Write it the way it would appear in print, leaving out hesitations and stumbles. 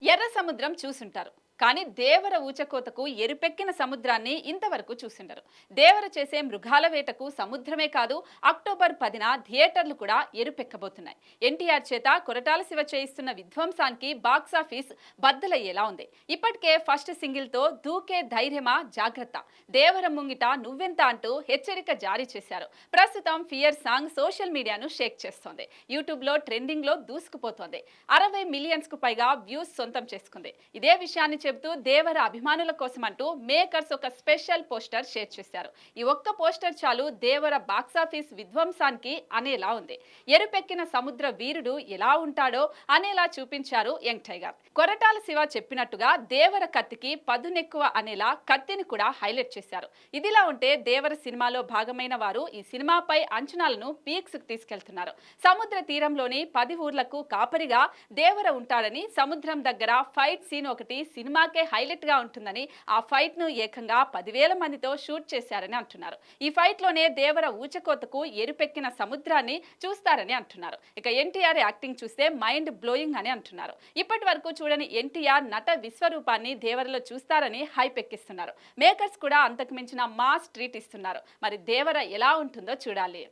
ఎర్ర సముద్రం చూసుంటారు. కానీ దేవర ఊచకోతకు ఎరుపెక్కిన సముద్రాన్ని ఇంతవరకు చూసిండరు. దేవర చేసే మృగాల వేటకు సముద్రమే కాదు, అక్టోబర్ 10న థియేటర్లు కూడా ఎరుపెక్కబోతున్నాయి. ఎన్టీఆర్ చేత కొరటాల శివ చేయిస్తున్న విధ్వంసానికి బాక్సాఫీస్ బద్దలయ్యేలా ఉంది. ఇప్పటికే ఫస్ట్ సింగిల్తో దూకే ధైర్యమా జాగ్రత్త, దేవర ముంగిట నువ్వెంత అంటూ హెచ్చరిక జారీ చేశారు. ప్రస్తుతం ఫియర్ సాంగ్ సోషల్ మీడియాను షేక్ చేస్తోంది. యూట్యూబ్లో ట్రెండింగ్లో దూసుకుపోతోంది. 60 మిలియన్స్ కు పైగా వ్యూస్ సొంతం చేసుకుంది. ఇదే విషయాన్ని చెబుతూ దేవర అభిమానుల కోసం అంటూ మేకర్స్ ఒక స్పెషల్ పోస్టర్ షేర్ చేశారు. ఈ ఒక్క పోస్టర్ చాలు దేవర బాక్సాఫీస్ విధ్వంసానికి అనేలా ఉంది. ఎరుపెక్కిన సముద్ర వీరుడు ఎలా ఉంటాడో అనేలా చూపించారు యంగ్ టైగర్. కొరటాల శివ చెప్పినట్టుగా దేవర కత్తికి పదునెక్కువ అనేలా కత్తిని కూడా హైలైట్ చేశారు. ఇదిలా ఉంటే దేవర సినిమాలో భాగమైన వారు ఈ సినిమాపై అంచనాలను పీక్స్ కు తీసుకెళ్తున్నారు. సముద్ర తీరంలోని 10 ఊర్లకు కాపరిగా దేవర ఉంటాడని, సముద్రం దగ్గర ఫైట్ సీన్ ఒకటి సినిమాకే హైలైట్ గా ఉంటుందని, ఆ ఫైట్ ను ఏకంగా 10,000 మందితో షూట్ చేశారని అంటున్నారు. ఈ ఫైట్ లోనే దేవర ఊచకోతకు ఎరుపెక్కిన సముద్రాన్ని చూస్తారని అంటున్నారు. ఇక ఎన్టీఆర్ యాక్టింగ్ చూస్తే మైండ్ బ్లోయింగ్ అని అంటున్నారు. ఇప్పటి వరకు చూడని ఎన్టీఆర్ నట విశ్వరూపాన్ని దేవరలో చూస్తారని హైప్ ఎక్కిస్తున్నారు. మేకర్స్ కూడా అంతకు మించిన మాస్ ట్రీట్ ఇస్తున్నారు. మరి దేవర ఎలా ఉంటుందో చూడాలి.